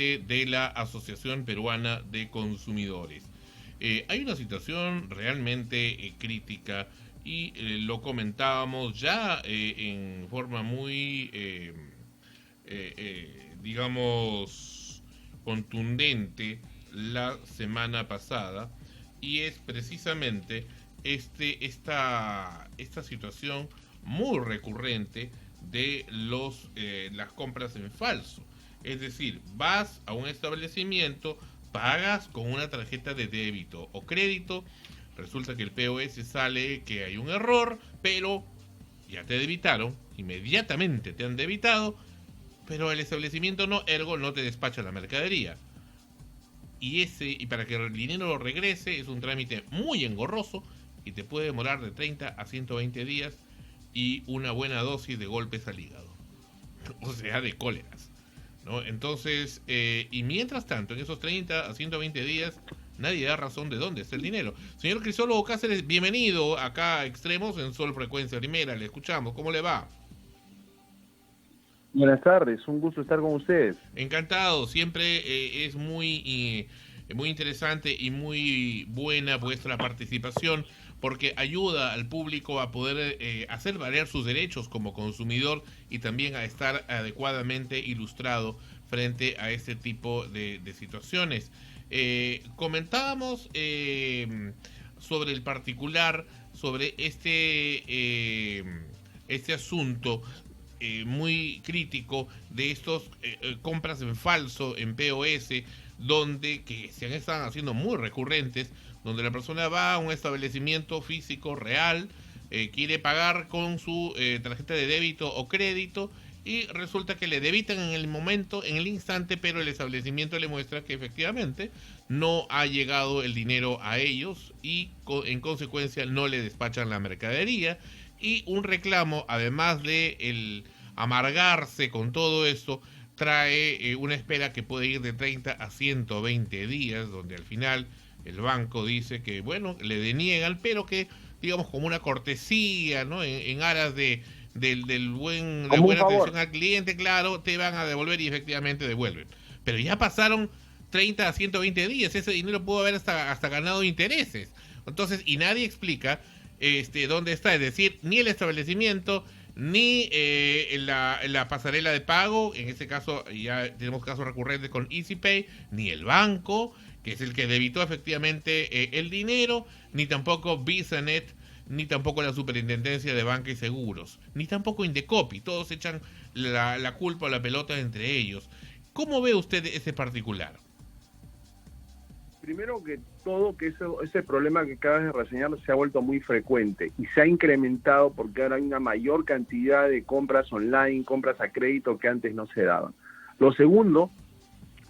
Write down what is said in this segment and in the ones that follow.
presidente de la Asociación Peruana de Consumidores. Hay una situación realmente crítica y lo comentábamos ya en forma muy, digamos, contundente la semana pasada, y es precisamente esta situación muy recurrente de las compras en falso. Es decir, vas a un establecimiento, pagas con una tarjeta de débito o crédito, resulta que el POS sale que hay un error, pero ya te debitaron, inmediatamente te han debitado, pero el establecimiento no, ergo no te despacha la mercadería. Y para que el dinero regrese es un trámite muy engorroso y te puede demorar de 30 a 120 días y una buena dosis de golpes al hígado, o sea, de cóleras, ¿no? Entonces, y mientras tanto, en esos 30 a 120 días, nadie da razón de dónde está el dinero. Señor Crisólogo Cáceres, bienvenido acá a Extremos en Sol Frecuencia Primera, le escuchamos, ¿cómo le va? Buenas tardes, un gusto estar con ustedes. Encantado, siempre es muy interesante y muy buena vuestra participación porque ayuda al público a poder hacer valer sus derechos como consumidor y también a estar adecuadamente ilustrado frente a este tipo de situaciones. Comentábamos sobre el particular, sobre este asunto muy crítico de estos compras en falso en POS, donde que se están haciendo muy recurrentes, donde la persona va a un establecimiento físico real, quiere pagar con su tarjeta de débito o crédito y resulta que le debitan en el momento, en el instante, pero el establecimiento le muestra que efectivamente no ha llegado el dinero a ellos y en consecuencia no le despachan la mercadería. Y un reclamo, además de el amargarse con todo esto, trae una espera que puede ir de 30 a 120 días, donde al final el banco dice que, bueno, le deniegan, pero que, digamos, como una cortesía, ¿no? En aras la Como un buena favor. atención al cliente, claro, te van a devolver y efectivamente devuelven. Pero ya pasaron 30 a 120 días, ese dinero pudo haber hasta ganado intereses. Entonces, y nadie explica dónde está, es decir, ni el establecimiento, ni la pasarela de pago, en este caso ya tenemos casos recurrentes con EasyPay, ni el banco, que es el que debitó efectivamente el dinero, ni tampoco VisaNet, ni tampoco la Superintendencia de Banca y Seguros, ni tampoco Indecopi, todos echan la culpa o la pelota entre ellos. ¿Cómo ve usted ese particular? Primero que todo, que ese problema que acabas de reseñar se ha vuelto muy frecuente y se ha incrementado porque ahora hay una mayor cantidad de compras online, compras a crédito que antes no se daban. Lo segundo,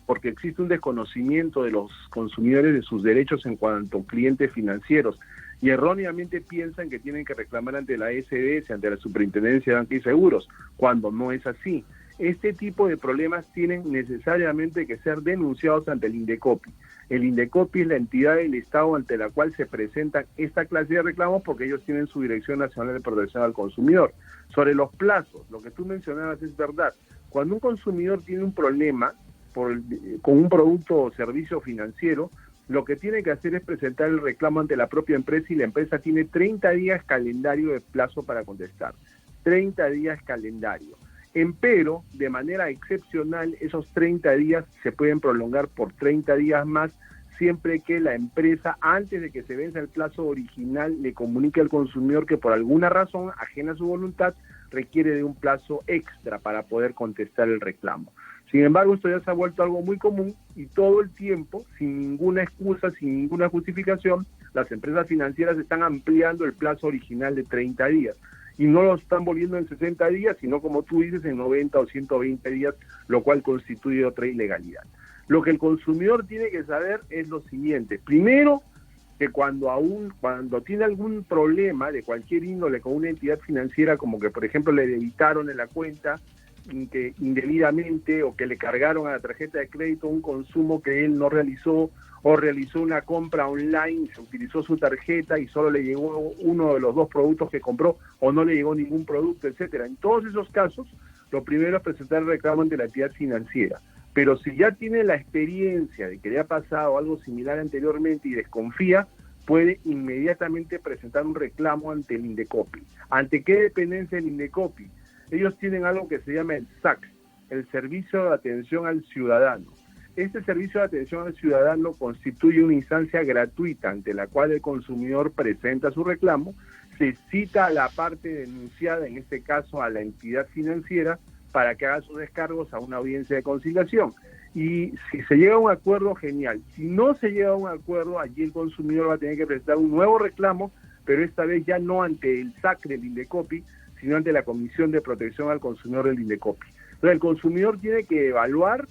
porque existe un desconocimiento de los consumidores de sus derechos en cuanto a clientes financieros y erróneamente piensan que tienen que reclamar ante la SDS, ante la Superintendencia de Banca y Seguros, cuando no es así. Este tipo de problemas tienen necesariamente que ser denunciados ante el Indecopi. El Indecopi es la entidad del Estado ante la cual se presentan esta clase de reclamos porque ellos tienen su Dirección Nacional de Protección al Consumidor. Sobre los plazos, lo que tú mencionabas es verdad. Cuando un consumidor tiene un problema con un producto o servicio financiero, lo que tiene que hacer es presentar el reclamo ante la propia empresa y la empresa tiene 30 días calendario de plazo para contestar. 30 días calendario. Empero, de manera excepcional, esos 30 días se pueden prolongar por 30 días más, siempre que la empresa, antes de que se venza el plazo original, le comunique al consumidor que por alguna razón, ajena a su voluntad, requiere de un plazo extra para poder contestar el reclamo. Sin embargo, esto ya se ha vuelto algo muy común y todo el tiempo, sin ninguna excusa, sin ninguna justificación, las empresas financieras están ampliando el plazo original de 30 días. Y no lo están volviendo en 60 días, sino como tú dices, en 90 o 120 días, lo cual constituye otra ilegalidad. Lo que el consumidor tiene que saber es lo siguiente. Primero, que cuando tiene algún problema de cualquier índole con una entidad financiera, como que por ejemplo le debitaron en la cuenta que indebidamente o que le cargaron a la tarjeta de crédito un consumo que él no realizó, o realizó una compra online, se utilizó su tarjeta y solo le llegó uno de los dos productos que compró o no le llegó ningún producto, etcétera. En todos esos casos, lo primero es presentar el reclamo ante la entidad financiera. Pero si ya tiene la experiencia de que le ha pasado algo similar anteriormente y desconfía, puede inmediatamente presentar un reclamo ante el Indecopi. ¿Ante qué dependencia del Indecopi? Ellos tienen algo que se llama el SAC, el Servicio de Atención al Ciudadano. Este Servicio de Atención al Ciudadano constituye una instancia gratuita ante la cual el consumidor presenta su reclamo, se cita a la parte denunciada, en este caso a la entidad financiera, para que haga sus descargos a una audiencia de conciliación. Y si se llega a un acuerdo, genial. Si no se llega a un acuerdo, allí el consumidor va a tener que presentar un nuevo reclamo, pero esta vez ya no ante el SAC del Indecopi, sino ante la Comisión de Protección al Consumidor del Indecopi. Entonces el consumidor tiene que evaluar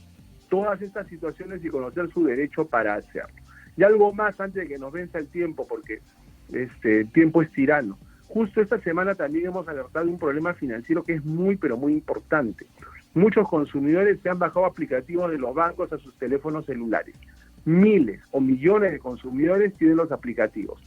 todas estas situaciones y conocer su derecho para hacerlo. Y algo más antes de que nos venza el tiempo, porque el tiempo es tirano. Justo esta semana también hemos alertado de un problema financiero que es muy, pero muy importante. Muchos consumidores se han bajado aplicativos de los bancos a sus teléfonos celulares. Miles o millones de consumidores tienen los aplicativos.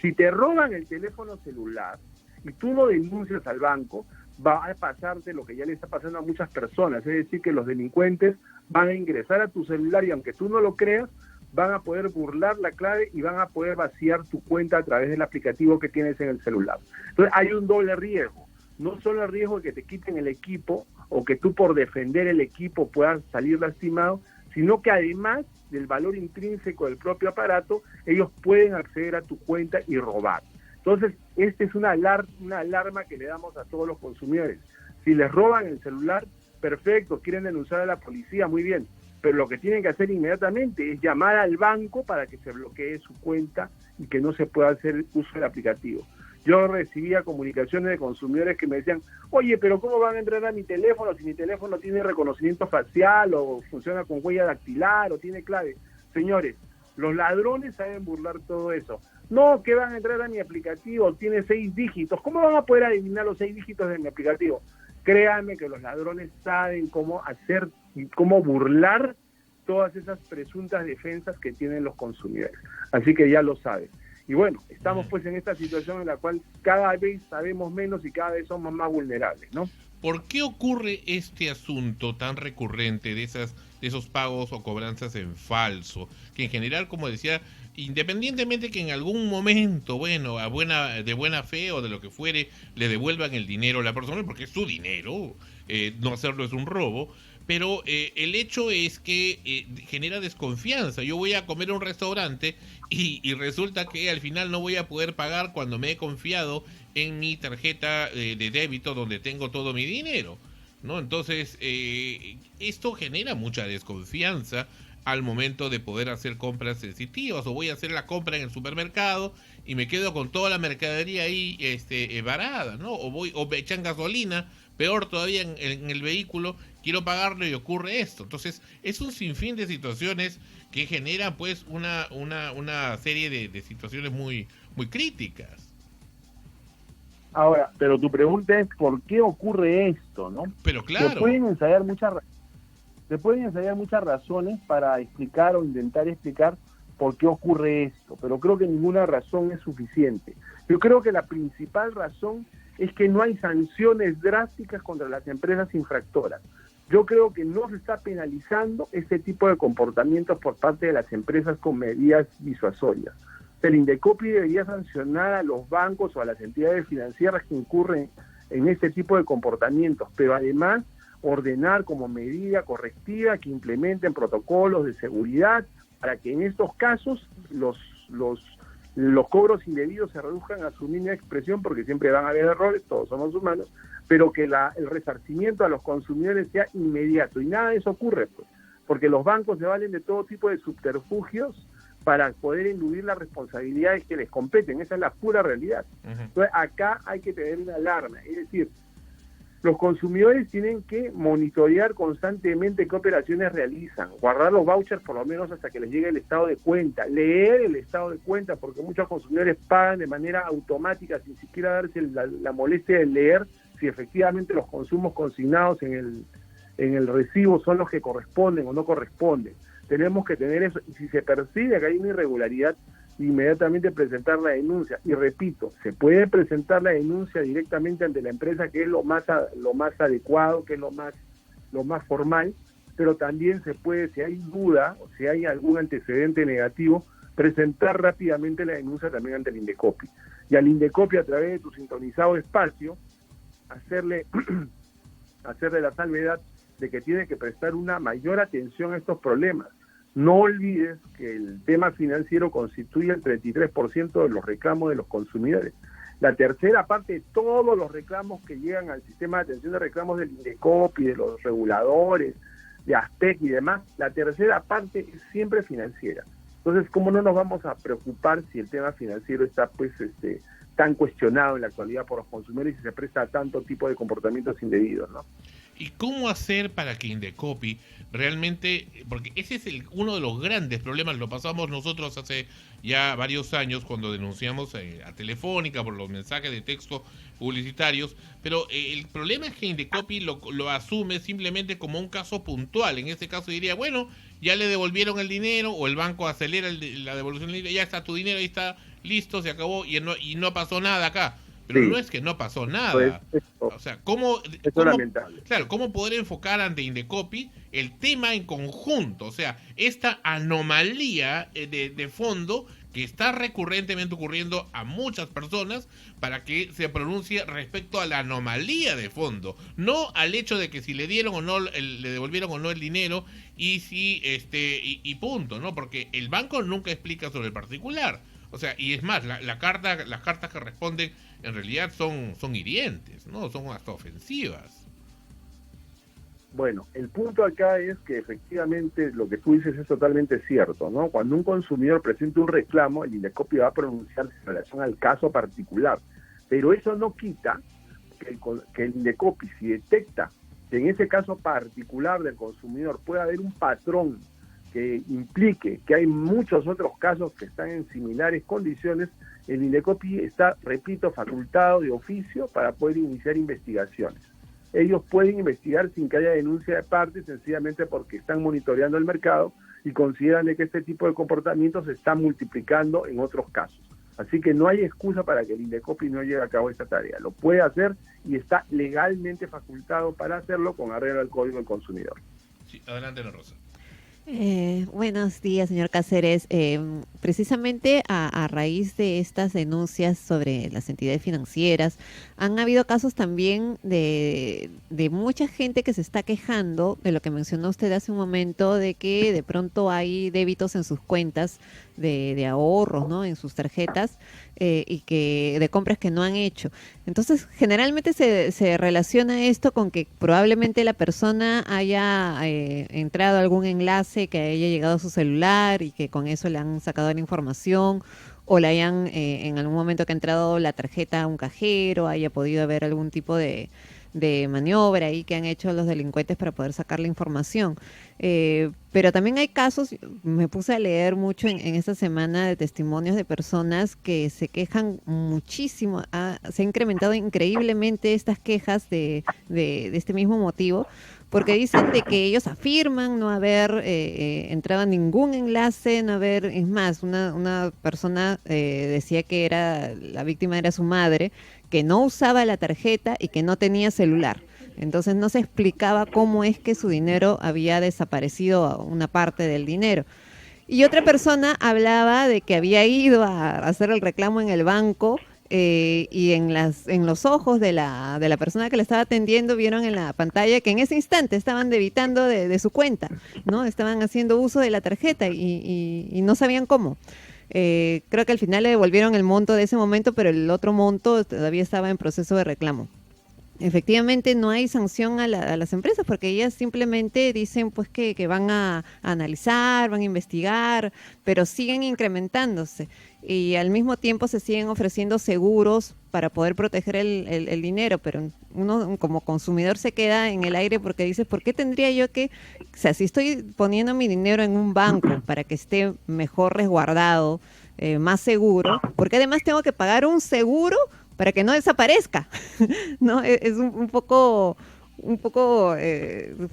Si te roban el teléfono celular y tú lo denuncias al banco, va a pasarte lo que ya le está pasando a muchas personas, es decir, que los delincuentes van a ingresar a tu celular y aunque tú no lo creas, van a poder burlar la clave y van a poder vaciar tu cuenta a través del aplicativo que tienes en el celular. Entonces hay un doble riesgo, no solo el riesgo de que te quiten el equipo o que tú por defender el equipo puedas salir lastimado, sino que además del valor intrínseco del propio aparato, ellos pueden acceder a tu cuenta y robar. Entonces, esta es una alarma que le damos a todos los consumidores. Si les roban el celular, perfecto, quieren denunciar a la policía, muy bien, pero lo que tienen que hacer inmediatamente es llamar al banco para que se bloquee su cuenta y que no se pueda hacer uso del aplicativo. Yo recibía comunicaciones de consumidores que me decían, oye, pero ¿cómo van a entrar a mi teléfono si mi teléfono tiene reconocimiento facial o funciona con huella dactilar o tiene clave? Señores, los ladrones saben burlar todo eso. No, que van a entrar a mi aplicativo, tiene 6 dígitos. ¿Cómo van a poder adivinar los 6 dígitos de mi aplicativo? Créanme que los ladrones saben cómo hacer y cómo burlar todas esas presuntas defensas que tienen los consumidores. Así que ya lo saben. Y bueno, estamos pues en esta situación en la cual cada vez sabemos menos y cada vez somos más vulnerables, ¿no? ¿Por qué ocurre este asunto tan recurrente de esos pagos o cobranzas en falso? Que en general, como decía, independientemente que en algún momento, bueno, de buena fe o de lo que fuere, le devuelvan el dinero a la persona, porque es su dinero, no hacerlo es un robo, pero el hecho es que genera desconfianza. Yo voy a comer a un restaurante y resulta que al final no voy a poder pagar cuando me he confiado en mi tarjeta de débito donde tengo todo mi dinero, ¿no? Entonces, esto genera mucha desconfianza al momento de poder hacer compras sensitivas, o voy a hacer la compra en el supermercado y me quedo con toda la mercadería ahí varada, ¿no? O me echan gasolina, peor todavía en el vehículo, quiero pagarlo y ocurre esto. Entonces, es un sinfín de situaciones que generan pues una serie de situaciones muy, muy críticas. Ahora, pero tu pregunta es ¿por qué ocurre esto, no? Pero claro. Se pueden ensayar muchas razones para explicar o intentar explicar por qué ocurre esto, pero creo que ninguna razón es suficiente. Yo creo que la principal razón es que no hay sanciones drásticas contra las empresas infractoras. Yo creo que no se está penalizando este tipo de comportamientos por parte de las empresas con medidas disuasorias. El Indecopi debería sancionar a los bancos o a las entidades financieras que incurren en este tipo de comportamientos, pero además ordenar como medida correctiva que implementen protocolos de seguridad para que en estos casos los cobros indebidos se reduzcan a su mínima expresión, porque siempre van a haber errores, todos somos humanos, pero que el resarcimiento a los consumidores sea inmediato. Y nada de eso ocurre, pues, porque los bancos se valen de todo tipo de subterfugios para poder eludir las responsabilidades que les competen. Esa es la pura realidad. Uh-huh. Entonces, acá hay que tener una alarma, es decir, los consumidores tienen que monitorear constantemente qué operaciones realizan, guardar los vouchers por lo menos hasta que les llegue el estado de cuenta, leer el estado de cuenta, porque muchos consumidores pagan de manera automática sin siquiera darse la molestia de leer si efectivamente los consumos consignados en el recibo son los que corresponden o no corresponden. Tenemos que tener eso, y si se percibe que hay una irregularidad, inmediatamente presentar la denuncia. Y repito, se puede presentar la denuncia directamente ante la empresa, que es lo más adecuado, que es lo más formal, pero también se puede, si hay duda o si hay algún antecedente negativo, presentar rápidamente la denuncia también ante el Indecopi. Y al Indecopi, a través de tu sintonizado espacio, hacerle la salvedad de que tiene que prestar una mayor atención a estos problemas. No olvides que el tema financiero constituye el 33% de los reclamos de los consumidores. La tercera parte de todos los reclamos que llegan al sistema de atención de reclamos del Indecopi, de los reguladores, de ASPEC y demás, la tercera parte es siempre financiera. Entonces, ¿cómo no nos vamos a preocupar si el tema financiero está pues tan cuestionado en la actualidad por los consumidores y se presta a tanto tipo de comportamientos indebidos, ¿no? ¿Y cómo hacer para que Indecopi realmente, porque ese es uno de los grandes problemas, lo pasamos nosotros hace ya varios años cuando denunciamos a Telefónica por los mensajes de texto publicitarios, pero el problema es que Indecopi lo asume simplemente como un caso puntual. En este caso diría, bueno, ya le devolvieron el dinero, o el banco acelera la devolución del dinero, ya está tu dinero, ahí está, listo, se acabó, y no pasó nada acá. Pero sí, no es que no pasó nada. Pues o sea, ¿cómo lamentable. Claro, ¿cómo poder enfocar ante Indecopi el tema en conjunto? O sea, esta anomalía de fondo que está recurrentemente ocurriendo a muchas personas, para que se pronuncie respecto a la anomalía de fondo, no al hecho de que si le dieron o no, le devolvieron o no el dinero, y si y punto, ¿no? Porque el banco nunca explica sobre el particular. O sea, y es más, las cartas que responden en realidad son hirientes, ¿no? Son hasta ofensivas. Bueno, el punto acá es que efectivamente lo que tú dices es totalmente cierto, ¿no? Cuando un consumidor presenta un reclamo, el Indecopi va a pronunciarse en relación al caso particular, pero eso no quita que el Indecopi, si detecta que en ese caso particular del consumidor puede haber un patrón que implique que hay muchos otros casos que están en similares condiciones, el Indecopi está, repito, facultado de oficio para poder iniciar investigaciones. Ellos pueden investigar sin que haya denuncia de parte, sencillamente porque están monitoreando el mercado y consideran que este tipo de comportamientos se está multiplicando en otros casos. Así que no hay excusa para que el Indecopi no lleve a cabo esta tarea. Lo puede hacer y está legalmente facultado para hacerlo con arreglo al Código del Consumidor. Sí, adelante, Ana Rosa. Buenos días, señor Cáceres. Precisamente a raíz de estas denuncias sobre las entidades financieras, han habido casos también de mucha gente que se está quejando de lo que mencionó usted hace un momento, de que de pronto hay débitos en sus cuentas de ahorros, ¿no? En sus tarjetas, y que de compras que no han hecho. Entonces, generalmente se relaciona esto con que probablemente la persona haya entrado a algún enlace que haya llegado a su celular y que con eso le han sacado la información, o le hayan en algún momento que ha entrado la tarjeta a un cajero, haya podido haber algún tipo de maniobra ahí que han hecho los delincuentes para poder sacar la información. Pero también hay casos, me puse a leer mucho en esta semana de testimonios de personas que se quejan muchísimo, se ha incrementado increíblemente estas quejas de este mismo motivo, porque dicen de que ellos afirman no haber entrado a ningún enlace, no haber, es más, una persona decía que la víctima era su madre, que no usaba la tarjeta y que no tenía celular. Entonces no se explicaba cómo es que su dinero había desaparecido, una parte del dinero. Y otra persona hablaba de que había ido a hacer el reclamo en el banco, y en los ojos de la persona que le estaba atendiendo vieron en la pantalla que en ese instante estaban debitando de su cuenta, ¿no? Estaban haciendo uso de la tarjeta y no sabían cómo. Creo que al final le devolvieron el monto de ese momento, pero el otro monto todavía estaba en proceso de reclamo. Efectivamente no hay sanción a las empresas, porque ellas simplemente dicen pues que van a analizar, van a investigar, pero siguen incrementándose y al mismo tiempo se siguen ofreciendo seguros para poder proteger el dinero, pero uno como consumidor se queda en el aire porque dice, ¿por qué tendría yo que, o sea, si estoy poniendo mi dinero en un banco para que esté mejor resguardado, más seguro, porque además tengo que pagar un seguro para que no desaparezca? ¿No? Es un poco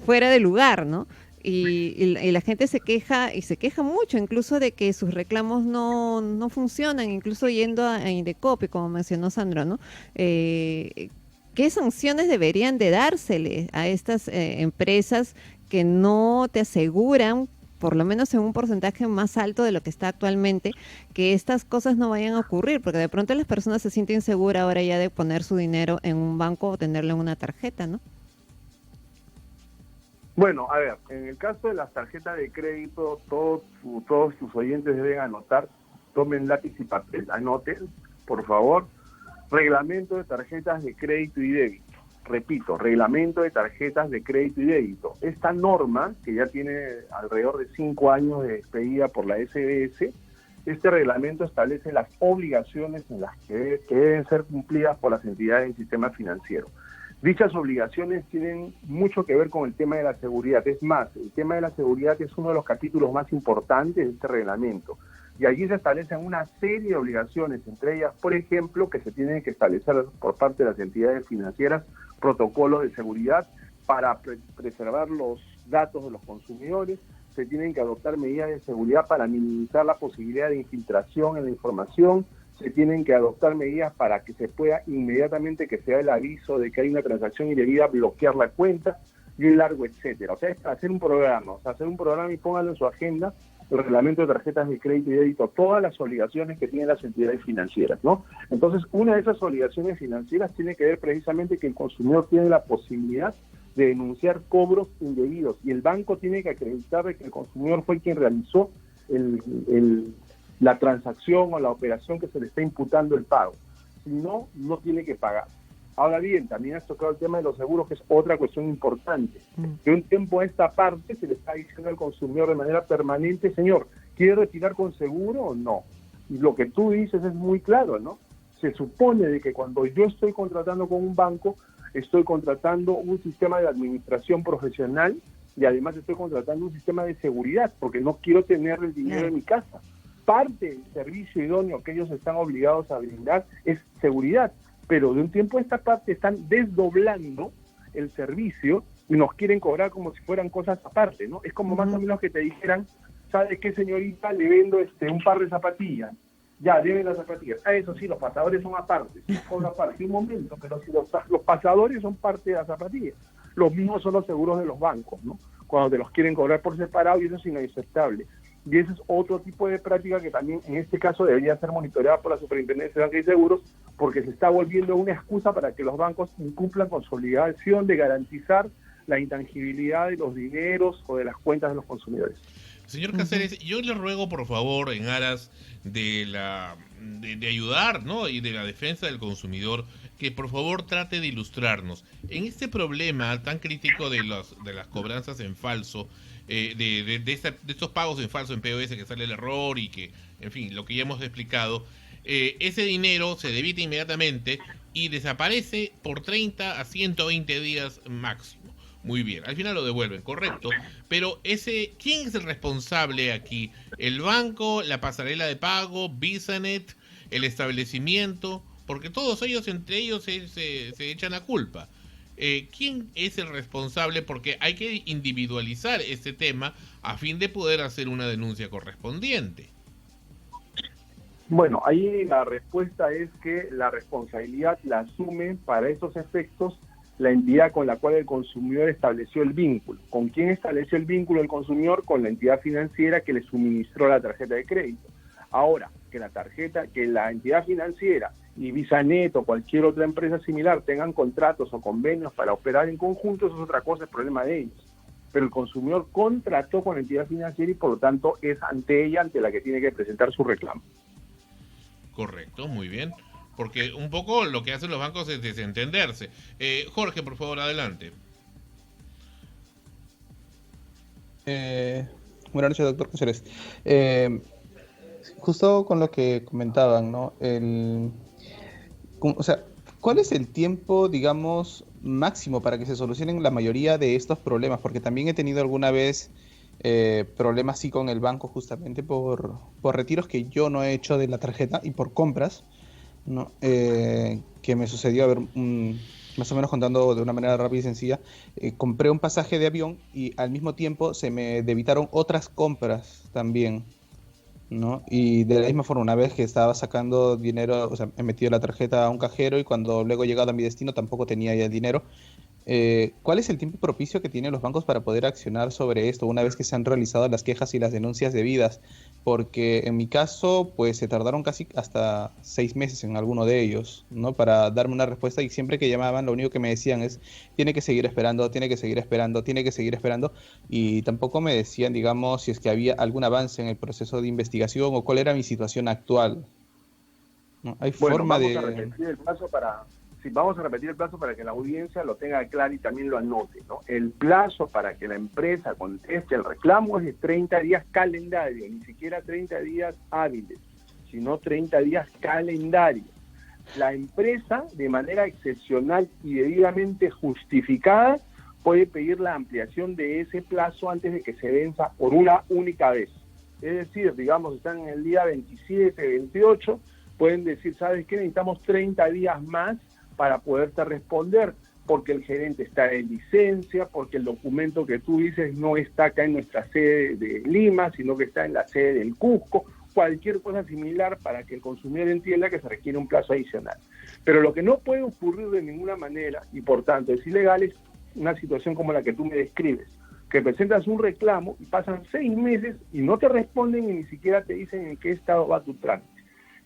fuera de lugar, ¿no? Y la gente se queja, y se queja mucho, incluso de que sus reclamos no funcionan, incluso yendo a Indecopi, como mencionó Sandro, ¿no? ¿Qué sanciones deberían de dársele a estas empresas que no te aseguran, por lo menos en un porcentaje más alto de lo que está actualmente, que estas cosas no vayan a ocurrir, porque de pronto las personas se sienten seguras ahora ya de poner su dinero en un banco o tenerlo en una tarjeta, ¿no? Bueno, a ver, en el caso de las tarjetas de crédito, todos sus oyentes deben anotar, tomen lápiz y papel, anoten, por favor, reglamento de tarjetas de crédito y débito. Repito, reglamento de tarjetas de crédito y débito. Esta norma, que ya tiene alrededor de 5 años de expedida por la SBS, este reglamento establece las obligaciones en las que deben ser cumplidas por las entidades del sistema financiero. Dichas obligaciones tienen mucho que ver con el tema de la seguridad. Es más, el tema de la seguridad es uno de los capítulos más importantes de este reglamento. Y allí se establecen una serie de obligaciones, entre ellas, por ejemplo, que se tienen que establecer por parte de las entidades financieras protocolos de seguridad para preservar los datos de los consumidores. Se tienen que adoptar medidas de seguridad para minimizar la posibilidad de infiltración en la información. Se tienen que adoptar medidas para que se pueda inmediatamente que se da el aviso de que hay una transacción indebida, bloquear la cuenta y un largo etcétera. O sea, es para hacer un programa, y pónganlo en su agenda, el reglamento de tarjetas de crédito y débito, todas las obligaciones que tienen las entidades financieras, ¿no? Entonces, una de esas obligaciones financieras tiene que ver precisamente que el consumidor tiene la posibilidad de denunciar cobros indebidos y el banco tiene que acreditar de que el consumidor fue quien realizó la transacción o la operación que se le está imputando el pago. Si no, no tiene que pagar. Ahora bien, también has tocado el tema de los seguros, que es otra cuestión importante. De un tiempo a esta parte se le está diciendo al consumidor de manera permanente, señor, ¿quiere retirar con seguro o no? Y lo que tú dices es muy claro, ¿no? Se supone de que cuando yo estoy contratando con un banco, estoy contratando un sistema de administración profesional y además estoy contratando un sistema de seguridad, porque no quiero tener el dinero en mi casa. Parte del servicio idóneo que ellos están obligados a brindar es seguridad, pero de un tiempo a esta parte están desdoblando el servicio y nos quieren cobrar como si fueran cosas aparte, ¿no? Es como más o menos que te dijeran, ¿sabe qué, señorita? Le vendo un par de zapatillas. Ya, deben las zapatillas. Eso sí, los pasadores son aparte, son aparte. Un momento, pero si los pasadores son parte de las zapatillas. Los mismos son los seguros de los bancos, ¿no? Cuando te los quieren cobrar por separado y eso es inaceptable. Y ese es otro tipo de práctica que también en este caso debería ser monitoreada por la Superintendencia de Banca y Seguros, porque se está volviendo una excusa para que los bancos incumplan con su obligación de garantizar la intangibilidad de los dineros o de las cuentas de los consumidores. Señor Cáceres, yo le ruego por favor, en aras de ayudar, ¿no?, y de la defensa del consumidor, que por favor trate de ilustrarnos en este problema tan crítico de las cobranzas en falso, de estos pagos en falso en POS, que sale el error y que, en fin, lo que ya hemos explicado. Ese dinero se debita inmediatamente y desaparece por 30 a 120 días máximo. Muy bien, al final lo devuelven, correcto. Pero ¿quién es el responsable aquí? ¿El banco, la pasarela de pago, VisaNet, el establecimiento? Porque todos ellos, entre ellos, se echan la culpa. ¿Quién es el responsable? Porque hay que individualizar este tema a fin de poder hacer una denuncia correspondiente. Bueno, ahí la respuesta es que la responsabilidad la asume para esos efectos la entidad con la cual el consumidor estableció el vínculo. ¿Con quién estableció el vínculo el consumidor? Con la entidad financiera que le suministró la tarjeta de crédito. Ahora, que la entidad financiera y VisaNet o cualquier otra empresa similar tengan contratos o convenios para operar en conjunto, eso es otra cosa, es problema de ellos. Pero el consumidor contrató con la entidad financiera y por lo tanto es ante ella ante la que tiene que presentar su reclamo. Correcto, muy bien. Porque un poco lo que hacen los bancos es desentenderse. Jorge, por favor, adelante. Buenas noches, doctor Cáceres. Justo con lo que comentaban, ¿no? ¿Cuál es el tiempo, digamos, máximo para que se solucionen la mayoría de estos problemas? Porque también he tenido alguna vez problemas así con el banco justamente por retiros que yo no he hecho de la tarjeta y por compras, ¿no? Que me sucedió, a ver, más o menos contando de una manera rápida y sencilla, compré un pasaje de avión y al mismo tiempo se me debitaron otras compras también, ¿no? Y de la misma forma, una vez que estaba sacando dinero, o sea, he metido la tarjeta a un cajero y cuando luego he llegado a mi destino tampoco tenía ya el dinero. ¿cuál es el tiempo propicio que tienen los bancos para poder accionar sobre esto una vez que se han realizado las quejas y las denuncias debidas? Porque en mi caso, pues se tardaron casi hasta 6 meses en alguno de ellos, ¿no? Para darme una respuesta, y siempre que llamaban lo único que me decían es, tiene que seguir esperando, tiene que seguir esperando, tiene que seguir esperando, y tampoco me decían, digamos, si es que había algún avance en el proceso de investigación o cuál era mi situación actual. ¿No? Hay Bueno, forma vamos a de... repetir el plazo vamos a repetir el plazo para que la audiencia lo tenga claro y también lo anote, ¿no? El plazo para que la empresa conteste el reclamo es de 30 días calendario, ni siquiera 30 días hábiles, sino 30 días calendario. La empresa, de manera excepcional y debidamente justificada, puede pedir la ampliación de ese plazo antes de que se venza por una única vez. Es decir, digamos, están en el día 27, 28, pueden decir, ¿sabes qué? Necesitamos 30 días más para poderte responder, porque el gerente está en licencia, porque el documento que tú dices no está acá en nuestra sede de Lima, sino que está en la sede del Cusco, cualquier cosa similar para que el consumidor entienda que se requiere un plazo adicional. Pero lo que no puede ocurrir de ninguna manera, y por tanto es ilegal, es una situación como la que tú me describes, que presentas un reclamo y pasan 6 meses y no te responden y ni siquiera te dicen en qué estado va tu trámite.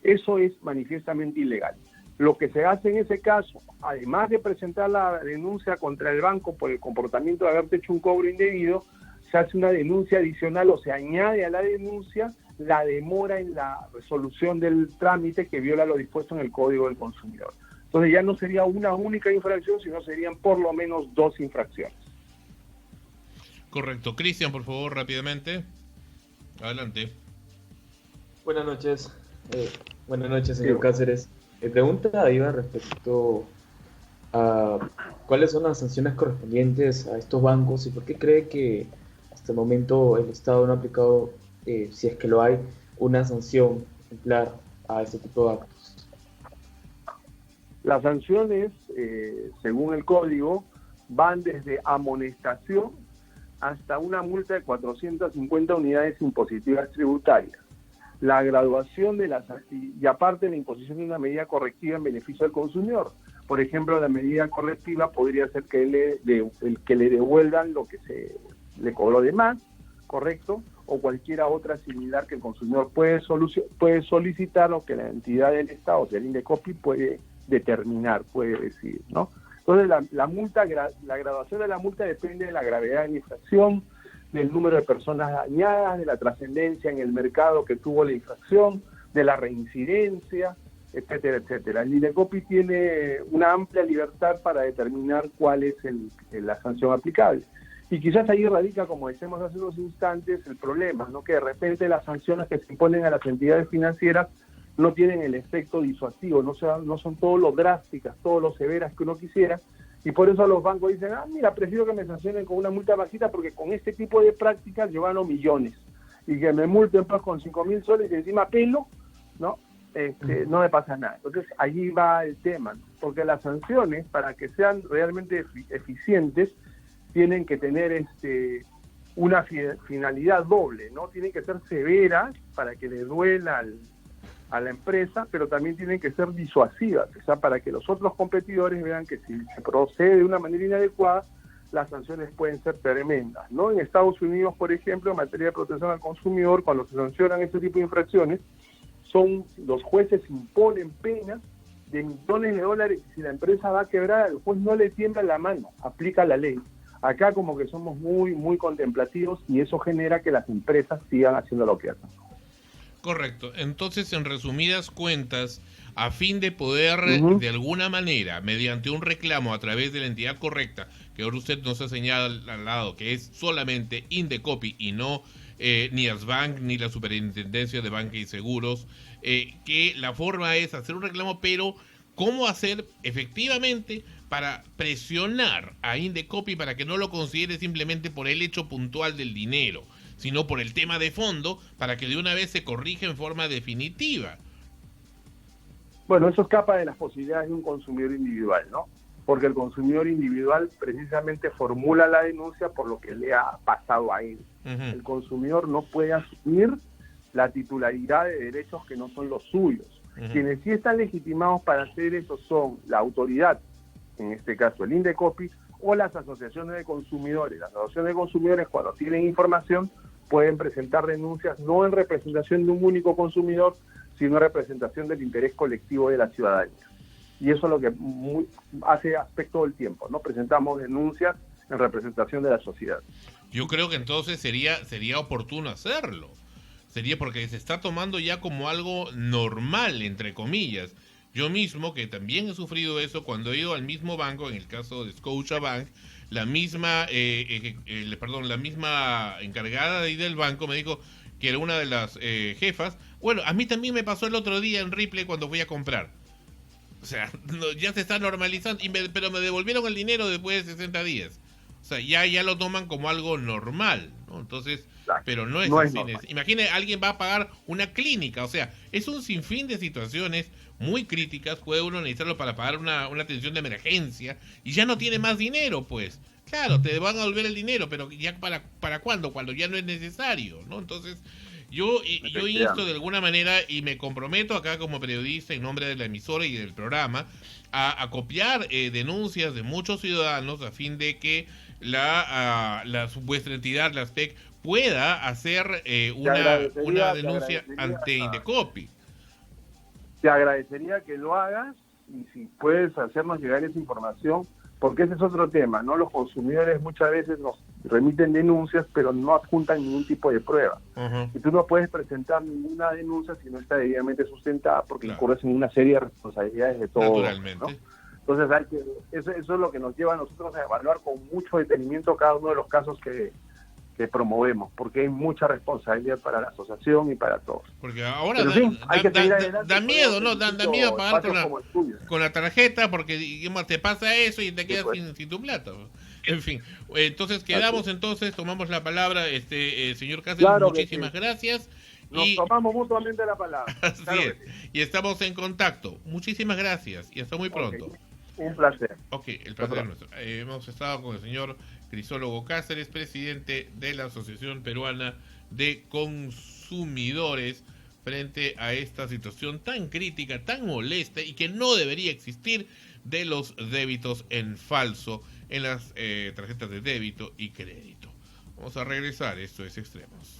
Eso es manifiestamente ilegal. Lo que se hace en ese caso, además de presentar la denuncia contra el banco por el comportamiento de haberte hecho un cobro indebido, se hace una denuncia adicional o se añade a la denuncia la demora en la resolución del trámite que viola lo dispuesto en el Código del Consumidor. Entonces ya no sería una única infracción, sino serían por lo menos 2 infracciones. Correcto. Cristian, por favor, rápidamente. Adelante. Buenas noches. Señor Cáceres. Mi pregunta iba respecto a cuáles son las sanciones correspondientes a estos bancos y por qué cree que hasta el momento el Estado no ha aplicado, si es que lo hay, una sanción ejemplar a este tipo de actos. Las sanciones, según el código, van desde amonestación hasta una multa de 450 unidades impositivas tributarias. La graduación de las y aparte la imposición de una medida correctiva en beneficio del consumidor. Por ejemplo, la medida correctiva podría ser que le devuelvan lo que se le cobró de más, ¿correcto? O cualquier otra similar que el consumidor puede solicitar o que la entidad del Estado, o sea, el INDECOPI, puede determinar, puede decir, ¿no? Entonces, la graduación de la multa depende de la gravedad de la infracción, del número de personas dañadas, de la trascendencia en el mercado que tuvo la infracción, de la reincidencia, etcétera, etcétera. El INDECOPI tiene una amplia libertad para determinar cuál es la sanción aplicable. Y quizás ahí radica, como decíamos hace unos instantes, el problema, ¿no? Que de repente las sanciones que se imponen a las entidades financieras no tienen el efecto disuasivo, no son todo lo drásticas, todo lo severas que uno quisiera, y por eso los bancos dicen, mira, prefiero que me sancionen con una multa bajita porque con este tipo de prácticas yo gano millones, y que me multen pues con 5.000 soles y encima pelo, ¿no? No me pasa nada. Entonces allí va el tema, ¿no? Porque las sanciones, para que sean realmente eficientes, tienen que tener una finalidad doble, ¿no? Tienen que ser severas para que le duela a la empresa, pero también tienen que ser disuasivas, o sea, para que los otros competidores vean que si se procede de una manera inadecuada, las sanciones pueden ser tremendas, ¿no? En Estados Unidos, por ejemplo, en materia de protección al consumidor, cuando se sancionan este tipo de infracciones, los jueces imponen penas de millones de dólares, y si la empresa va a quebrar, el juez no le tiembla la mano, aplica la ley. Acá como que somos muy, muy contemplativos, y eso genera que las empresas sigan haciendo lo que hacen. Correcto. Entonces, en resumidas cuentas, a fin de poder, de alguna manera, mediante un reclamo a través de la entidad correcta, que ahora usted nos ha señalado que es solamente Indecopi y no ni Asbank ni la Superintendencia de Banca y Seguros, que la forma es hacer un reclamo, pero ¿cómo hacer efectivamente para presionar a Indecopi para que no lo considere simplemente por el hecho puntual del dinero, sino por el tema de fondo, para que de una vez se corrija en forma definitiva? Bueno, eso escapa de las posibilidades de un consumidor individual, ¿no? Porque el consumidor individual precisamente formula la denuncia por lo que le ha pasado a él. El consumidor no puede asumir la titularidad de derechos que no son los suyos. Quienes sí están legitimados para hacer eso son la autoridad, en este caso el Indecopi, o las asociaciones de consumidores. Las asociaciones de consumidores, cuando tienen información, pueden presentar denuncias no en representación de un único consumidor, sino en representación del interés colectivo de la ciudadanía. Y eso es lo que hace aspecto todo el tiempo, ¿no? Presentamos denuncias en representación de la sociedad. Yo creo que entonces sería oportuno hacerlo. Sería porque se está tomando ya como algo normal, entre comillas. Yo mismo, que también he sufrido eso, cuando he ido al mismo banco, en el caso de Scotiabank, la misma encargada de ahí del banco me dijo que era una de las jefas. Bueno, a mí también me pasó el otro día en Ripley cuando fui a comprar. O sea, ya se está normalizando, pero me devolvieron el dinero después de 60 días. O sea, ya lo toman como algo normal, ¿no? Entonces, pero no es así. Imagine, alguien va a pagar una clínica, o sea, es un sinfín de situaciones muy críticas, puede uno necesitarlo para pagar una atención de emergencia, y ya no tiene más dinero, pues. Claro, te van a devolver el dinero, pero ya ¿para cuándo? Cuando ya no es necesario, ¿no? Entonces, yo insto de alguna manera y me comprometo acá como periodista en nombre de la emisora y del programa a copiar denuncias de muchos ciudadanos a fin de que vuestra entidad, la SPEC, pueda hacer una denuncia ante Indecopi. Te agradecería que lo hagas y si puedes hacernos llegar esa información, porque ese es otro tema, ¿no? Los consumidores muchas veces nos remiten denuncias, pero no adjuntan ningún tipo de prueba. Y tú no puedes presentar ninguna denuncia si no está debidamente sustentada, porque incurres en una serie de responsabilidades de todos. Naturalmente. ¿No? Entonces, eso es lo que nos lleva a nosotros a evaluar con mucho detenimiento cada uno de los casos que promovemos, porque hay mucha responsabilidad para la asociación y para todos. Porque ahora da miedo, ¿no? Da miedo pagar con la tarjeta, porque digamos, te pasa eso y te quedas sin tu plata. En fin, entonces quedamos, tomamos la palabra, señor Cáceres, claro, muchísimas gracias. Nos tomamos mutuamente la palabra. Así claro es. Y estamos en contacto. Muchísimas gracias y hasta muy pronto. Un placer. El placer es nuestro. Hemos estado con el señor Crisólogo Cáceres, presidente de la Asociación Peruana de Consumidores, frente a esta situación tan crítica, tan molesta y que no debería existir de los débitos en falso en las tarjetas de débito y crédito. Vamos a regresar, esto es Extremos.